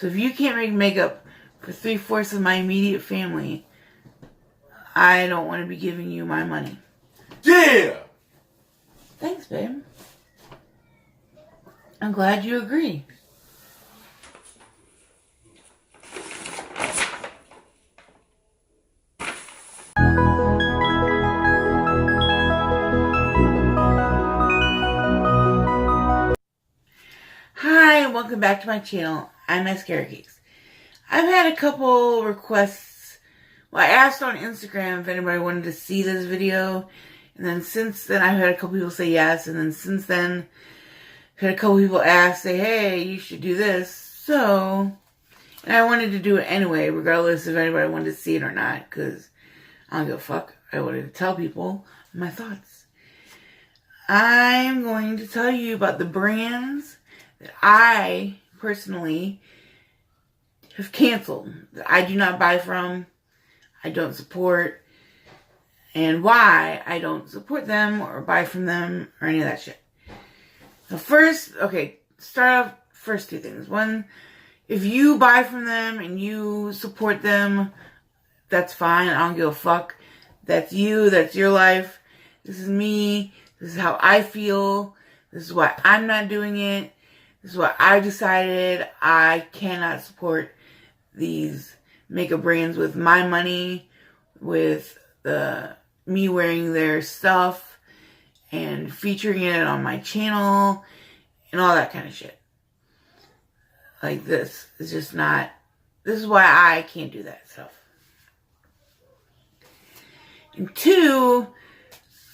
So if you can't make makeup for 3/4 of my immediate family, I don't want to be giving you my money. Yeah! Thanks, babe. I'm glad you agree. Hi, and welcome back to my channel. I'm Maskara. I've had a couple requests. Well, I asked on Instagram if anybody wanted to see this video. And then since then, I've had a couple people say yes. And then since then, I've had a couple people ask, say, hey, you should do this. So, and I wanted to do it anyway, regardless if anybody wanted to see it or not. Because I don't give a fuck. I wanted to tell people my thoughts. I'm going to tell you about the brands that I personally have canceled, that I do not buy from, I don't support, and why I don't support them or buy from them or any of that shit. So first, start off first two things. One, if you buy from them and you support them, that's fine. I don't give a fuck. That's you. That's your life. This is me. This is how I feel. This is why I'm not doing it. This is why I decided I cannot support these makeup brands with my money, with me wearing their stuff and featuring it on my channel and all that kind of shit. Like this is just not, this is why I can't do that stuff. And two,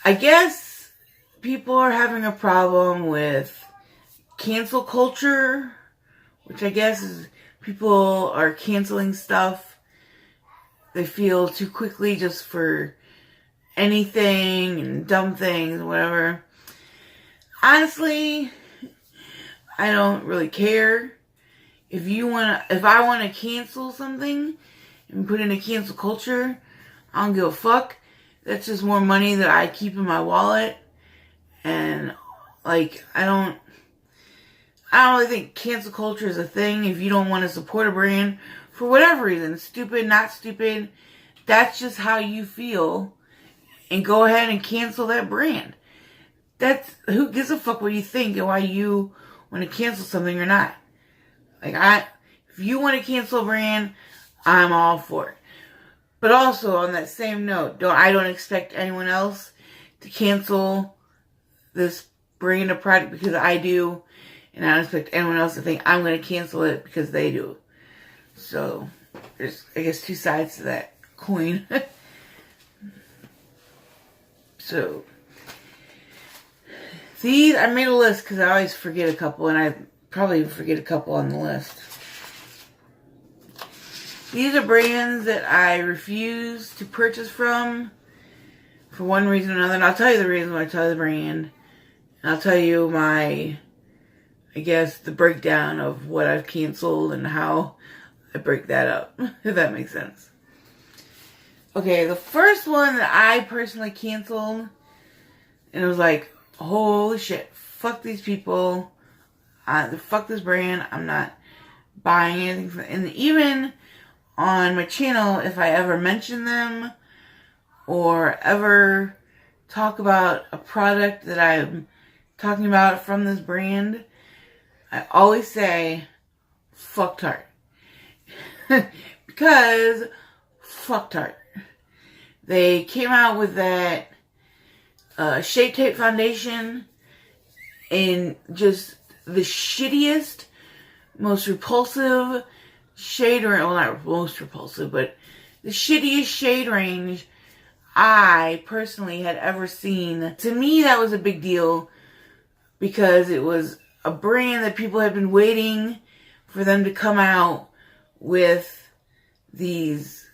I guess people are having a problem with cancel culture, which I guess is people are canceling stuff they feel too quickly just for anything and dumb things, whatever. Honestly, I don't really care. If I want to cancel something and put in a cancel culture, I don't give a fuck. That's just more money that I keep in my wallet. And like, I don't really think cancel culture is a thing. If you don't want to support a brand for whatever reason, stupid, not stupid, that's just how you feel. And go ahead and cancel that brand. Who gives a fuck what you think and why you want to cancel something or not. Like, if you want to cancel a brand, I'm all for it. But also, on that same note, I don't expect anyone else to cancel this brand of product because I do. And I don't expect anyone else to think I'm going to cancel it because they do. So, there's, I guess, two sides to that coin. So, these, I made a list because I always forget a couple. And I probably forget a couple on the list. These are brands that I refuse to purchase from for one reason or another. And I'll tell you the reason why I tell you the brand. And I'll tell you my, I guess, the breakdown of what I've canceled and how I break that up, if that makes sense. Okay, the first one that I personally canceled, and it was like, holy shit, fuck these people, fuck this brand, I'm not buying anything from, and even on my channel, if I ever mention them, or ever talk about a product that I'm talking about from this brand, I always say, fuck Tarte. Because, fuck Tarte. They came out with that Shape Tape foundation in just the shittiest, most repulsive shade range. Well, not most repulsive, but the shittiest shade range I personally had ever seen. To me, that was a big deal because it was a brand that people had been waiting for them to come out with this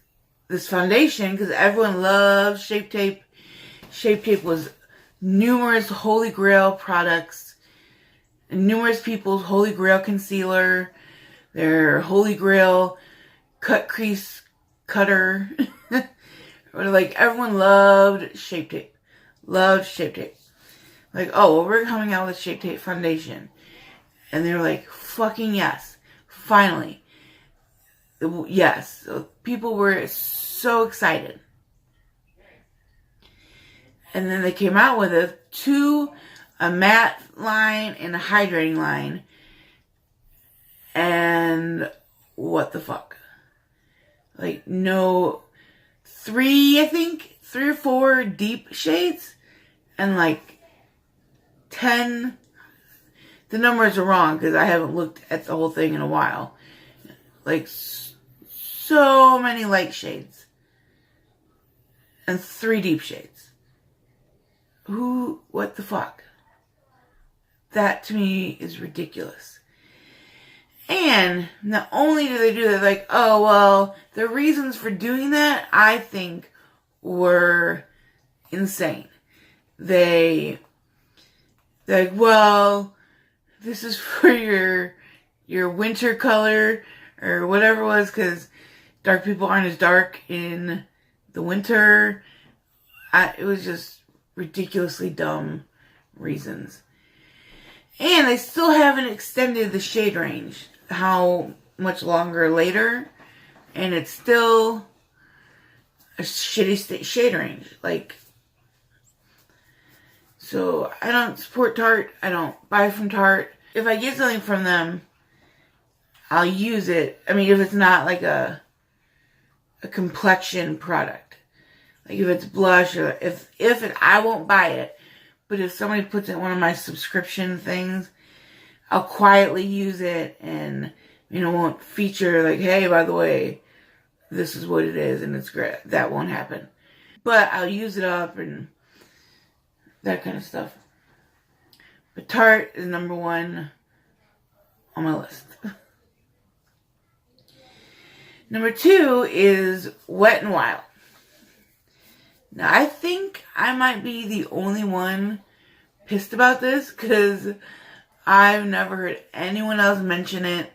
foundation because everyone loves Shape Tape. Shape Tape was numerous Holy Grail products, numerous people's Holy Grail concealer, their Holy Grail cut crease cutter. Like, everyone loved Shape Tape. Loved Shape Tape. Like, oh, well, we're coming out with Shape Tape foundation. And they were like, fucking yes. Finally. Yes, people were so excited. And then they came out with a matte line and a hydrating line. And what the fuck? Like, no, I think 3 or 4 deep shades and like 10. The numbers are wrong because I haven't looked at the whole thing in a while. Like, so many light shades and 3 deep shades. What the fuck? That to me is ridiculous. And not only do they do that, like, oh, well, the reasons for doing that, I think, were insane. They're like, well, this is for your winter color, or whatever it was, because dark people aren't as dark in the winter. It was just ridiculously dumb reasons. And they still haven't extended the shade range. How much longer later? And it's still a shitty shade range. Like, so I don't support Tarte. I don't buy from Tarte. If I get something from them, I'll use it. I mean, if it's not like a complexion product. Like if it's blush, or I won't buy it. But if somebody puts it in one of my subscription things, I'll quietly use it and, won't feature like, hey, by the way, this is what it is and it's great. That won't happen. But I'll use it up and that kind of stuff. But Tarte is number 1 on my list. Number 2 is Wet n Wild. Now, I think I might be the only one pissed about this because I've never heard anyone else mention it.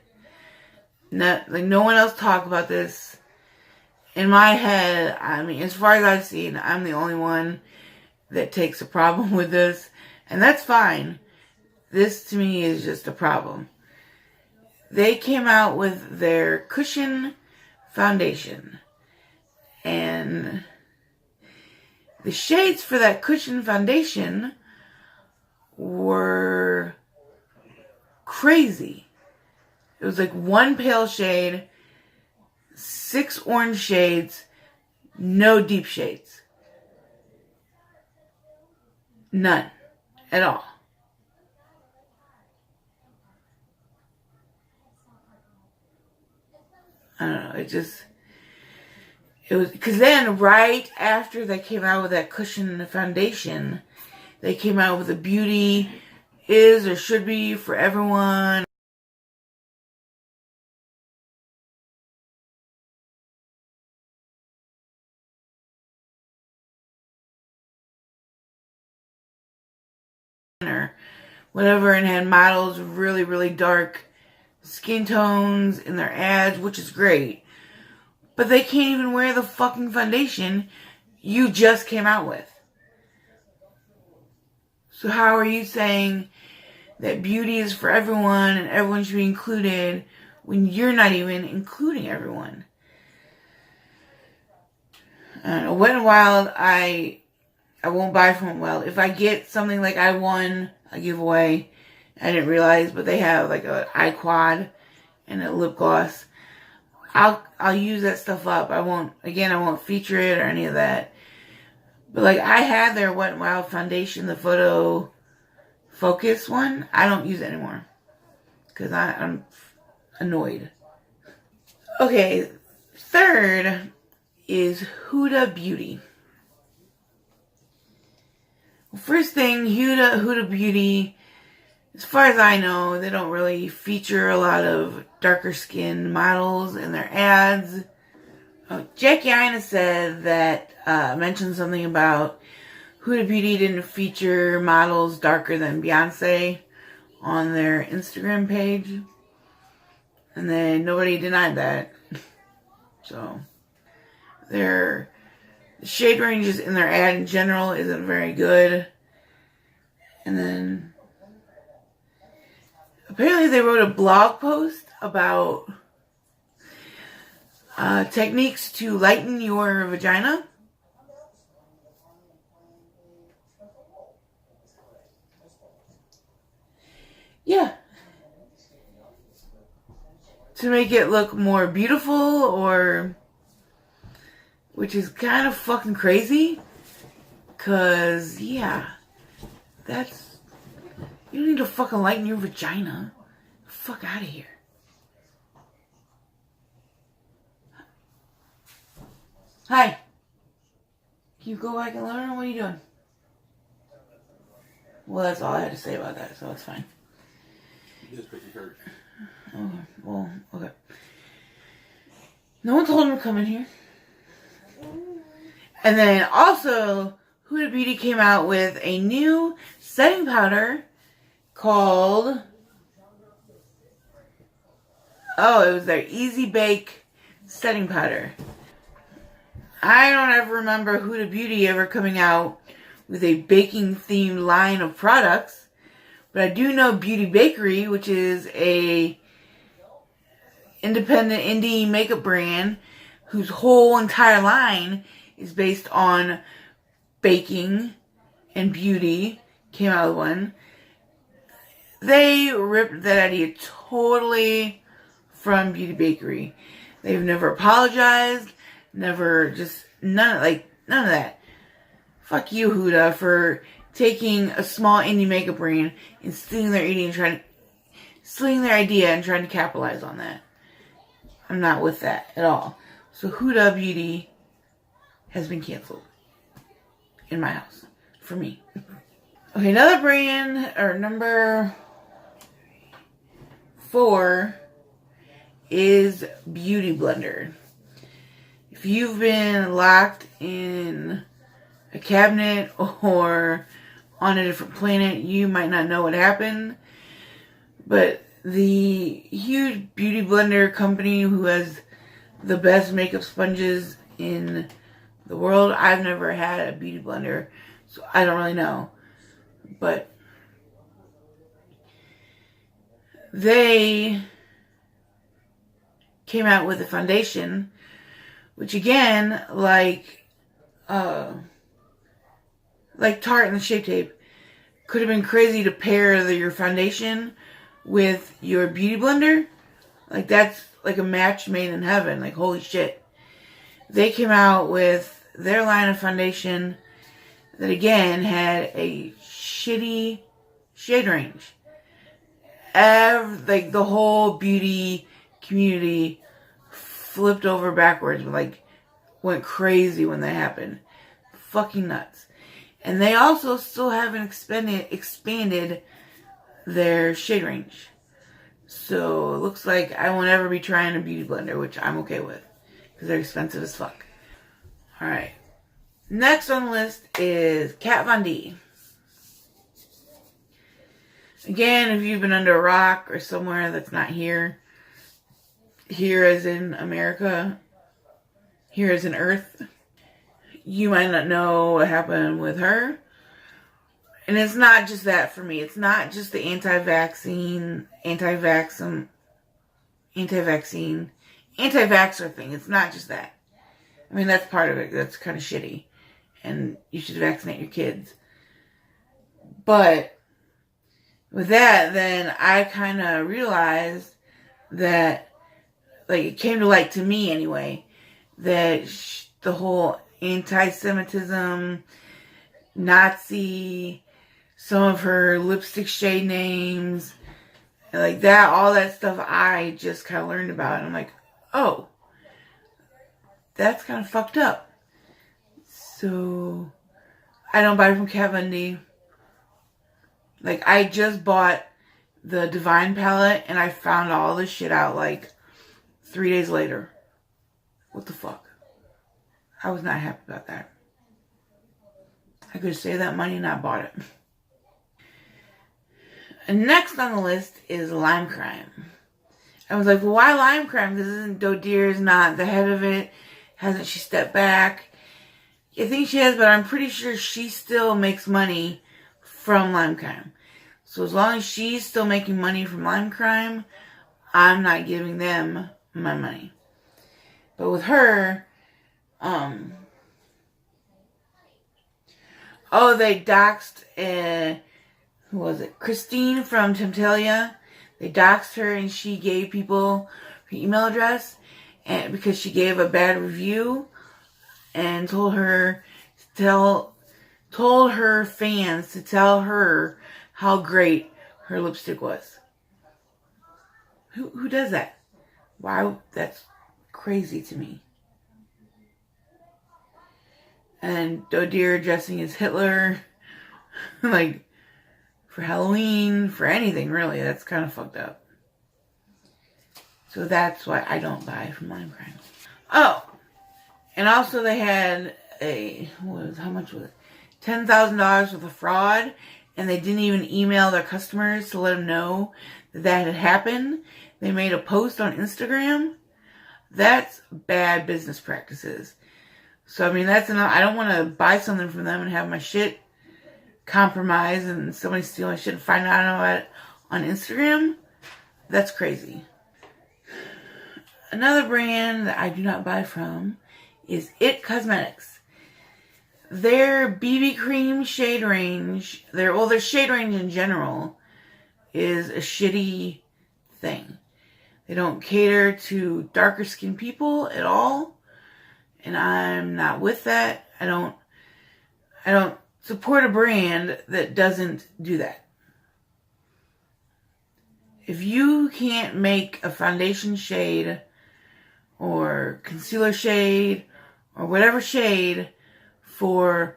No one else talk about this. In my head, I mean, as far as I've seen, I'm the only one that takes a problem with this. And that's fine. This, to me, is just a problem. They came out with their cushion foundation. And the shades for that cushion foundation were crazy. It was like 1 pale shade, 6 orange shades, no deep shades. None. At all. I don't know. It was, because then right after they came out with that cushion foundation, they came out with a beauty is or should be for everyone. Or whatever, and had models with really, really dark skin tones in their ads, which is great. But they can't even wear the fucking foundation you just came out with. So how are you saying that beauty is for everyone and everyone should be included when you're not even including everyone? I don't know. Wet n Wild, I won't buy from Wet n Wild. If I get something like I won a giveaway, I didn't realize, but they have like an eye quad and a lip gloss. I'll use that stuff up. I won't feature it or any of that. But like, I had their Wet n Wild foundation, the photo focus one. I don't use it anymore because I'm annoyed. Okay, third is Huda Beauty. Well, first thing, Huda Beauty, as far as I know, they don't really feature a lot of darker skinned models in their ads. Jackie Aina said that, mentioned something about Huda Beauty didn't feature models darker than Beyonce on their Instagram page. And then nobody denied that. So, the shade ranges in their ad in general isn't very good. And then apparently they wrote a blog post about, I don't know, I don't know if it's a blog post or if it's a post. But they wrote a blog post about Huda Beauty, and they mentioned something about Huda Beauty didn't feature models darker than Beyonce on their Instagram page. And then nobody denied that. So, Techniques to lighten your vagina. Yeah. To make it look more beautiful, or... which is kind of fucking crazy. Because, yeah. That's... you don't need to fucking lighten your vagina. Fuck out of here. Hi. Can you go back and learn? What are you doing? Well, that's all I had to say about that, so it's fine. Just pick your courage. Okay. Well, okay. No one told him to come in here. And then also, Huda Beauty came out with a new setting powder called... oh, it was their Easy Bake setting powder. I don't ever remember Huda Beauty ever coming out with a baking themed line of products. But I do know Beauty Bakery, which is a independent indie makeup brand whose whole entire line is based on baking and beauty. Came out with one. They ripped that idea totally from Beauty Bakery. They've never apologized, never just none of that. Fuck you, Huda, for taking a small indie makeup brand and stealing their idea and trying to capitalize on that. I'm not with that at all. So Huda Beauty has been canceled in my house for me. Okay, another brand, or number 4, is Beauty Blender. If you've been locked in a cabinet or on a different planet, you might not know what happened. But the huge Beauty Blender company who has the best makeup sponges in the world, I've never had a Beauty Blender, so I don't really know. But they came out with a foundation, which again, like Tarte and the Shape Tape, could have been crazy to pair your foundation with your Beauty Blender. Like, that's like a match made in heaven. Like, holy shit. They came out with their line of foundation that again had a shitty shade range. Like, the whole beauty community flipped over backwards, like, went crazy when that happened. Fucking nuts. And they also still haven't expanded their shade range. So it looks like I won't ever be trying a Beauty Blender, which I'm okay with, because they're expensive as fuck. Alright. Next on the list is Kat Von D. Again, if you've been under a rock or somewhere that's not here as in America, here as in Earth, you might not know what happened with her. And it's not just that for me. It's not just the anti-vaxxer thing. It's not just that. I mean, that's part of it. That's kind of shitty. And you should vaccinate your kids. But with that, then I kind of realized that, like, it came to light to me anyway, that the whole anti-Semitism, Nazi, some of her lipstick shade names, like that, all that stuff I just kind of learned about. And I'm like, oh, that's kind of fucked up. So, I don't buy from Kat Von D. Like, I just bought the Divine palette and I found all this shit out like 3 days later. What the fuck? I was not happy about that. I could have saved that money and not bought it. And next on the list is Lime Crime. I was like, well, why Lime Crime? Because isn't Dodier's not the head of it? Hasn't she stepped back? I think she has, but I'm pretty sure she still makes money from Lime Crime. So as long as she's still making money from Lime Crime, I'm not giving them my money. But with her, they doxed, who was it? Christine from Temptalia. They doxed her and she gave people her email address and because she gave a bad review and told her fans to tell her how great her lipstick was. Who does that? Why? That's crazy to me. And Dodeer dressing as Hitler, like, for Halloween, for anything really. That's kind of fucked up. So that's why I don't buy from Lime Crime. Oh, and also they had how much was it? $10,000 worth of fraud, and they didn't even email their customers to let them know that had happened. They made a post on Instagram. That's bad business practices. So, I mean, that's enough. I don't want to buy something from them and have my shit compromised and somebody steal my shit and find out about it on Instagram. That's crazy. Another brand that I do not buy from is It Cosmetics. Their BB cream shade range, their shade range in general is a shitty thing. They don't cater to darker skinned people at all. And I'm not with that. I don't support a brand that doesn't do that. If you can't make a foundation shade or concealer shade or whatever shade for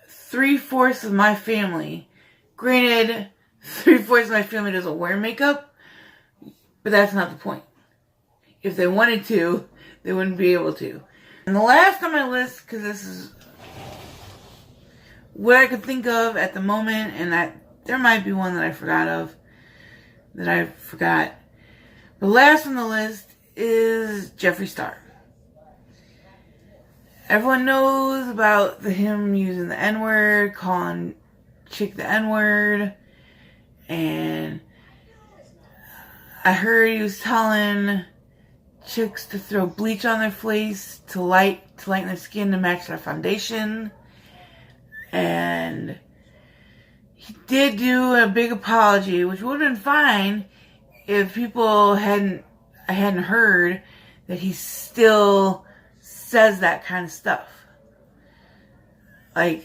3/4 of my family, granted, 3/4 of my family doesn't wear makeup, but that's not the point. If they wanted to, they wouldn't be able to. And the last on my list, because this is what I could think of at the moment, and there might be one that I forgot. The last on the list is Jeffree Star. Everyone knows about him using the N-word, calling chick the N-word, and I heard he was telling chicks to throw bleach on their face to lighten their skin to match their foundation. And he did do a big apology, which would have been fine if people hadn't heard that he still says that kind of stuff. Like,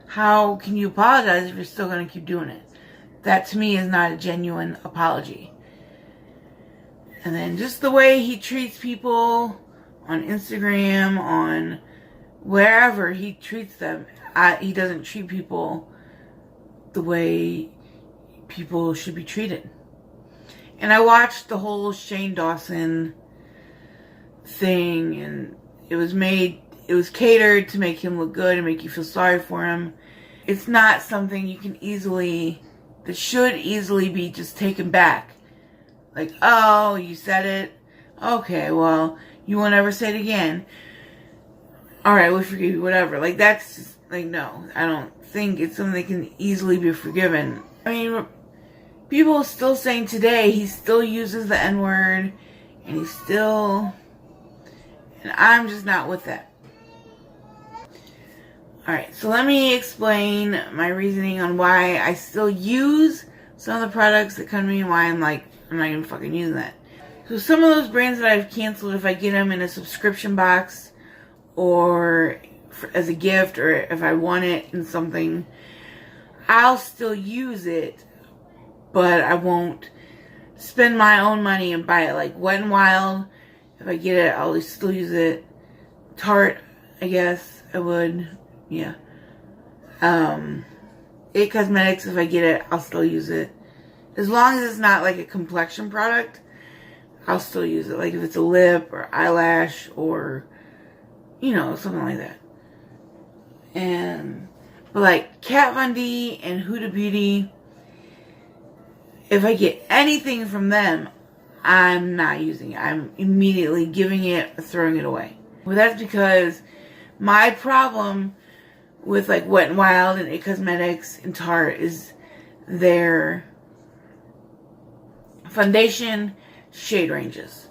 how can you apologize if you're still going to keep doing it? That to me is not a genuine apology. And then just the way he treats people on Instagram, on wherever he treats them, he doesn't treat people the way people should be treated. And I watched the whole Shane Dawson thing, and it was catered to make him look good and make you feel sorry for him. It's not something that should easily be just taken back. Like, oh, you said it? Okay, well, you won't ever say it again. Alright, we'll forgive you, whatever. Like, that's just, like, no. I don't think it's something that can easily be forgiven. I mean, people are still saying today he still uses the N-word, and and I'm just not with that. Alright, so let me explain my reasoning on why I still use some of the products that come to me and why I'm like, I'm not even fucking using that. So some of those brands that I've canceled, if I get them in a subscription box or as a gift, or if I want it in something, I'll still use it, but I won't spend my own money and buy it. Like Wet n Wild, if I get it, I'll still use it. Tarte, I guess I would, yeah. It Cosmetics, if I get it, I'll still use it. As long as it's not like a complexion product, I'll still use it. Like if it's a lip or eyelash or, something like that. But like Kat Von D and Huda Beauty, if I get anything from them, I'm not using it. I'm immediately giving it or throwing it away. Well, that's because my problem with like Wet n Wild and It Cosmetics and Tarte is their foundation shade ranges.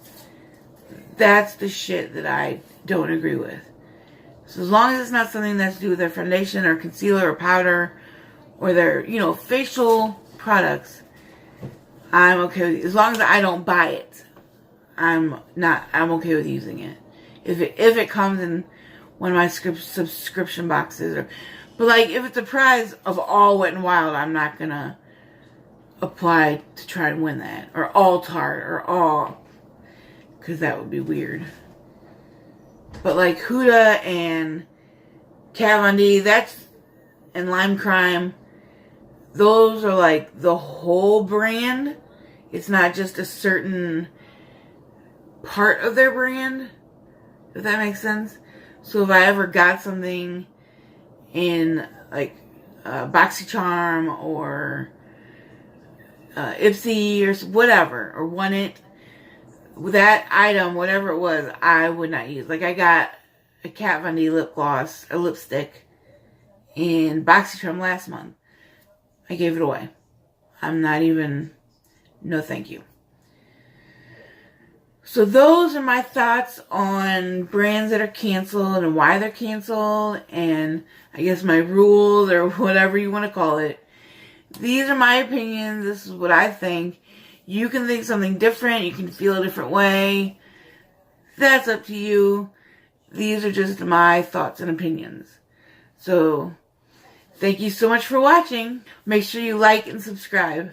That's the shit that I don't agree with. So as long as it's not something that's to do with their foundation or concealer or powder or their, you know, facial products, I'm okay with it. As long as I don't buy it, I'm okay with using it. If it comes in one of my subscription boxes, but like if it's a prize of all Wet n Wild, I'm not gonna apply to try and win that, or all Tarte, or all, because that would be weird. But like Huda and Kat Von D, and Lime Crime, those are like the whole brand. It's not just a certain part of their brand, if that makes sense. So if I ever got something in like BoxyCharm or Ipsy or whatever, or won it, that item, whatever it was, I would not use. Like I got a Kat Von D lip gloss, a lipstick, in BoxyCharm last month. I gave it away. I'm not even, no thank you. So those are my thoughts on brands that are canceled and why they're canceled, and I guess my rules or whatever you want to call it. These are my opinions. This is what I think. You can think something different. You can feel a different way. That's up to you. These are just my thoughts and opinions. So, thank you so much for watching. Make sure you like and subscribe.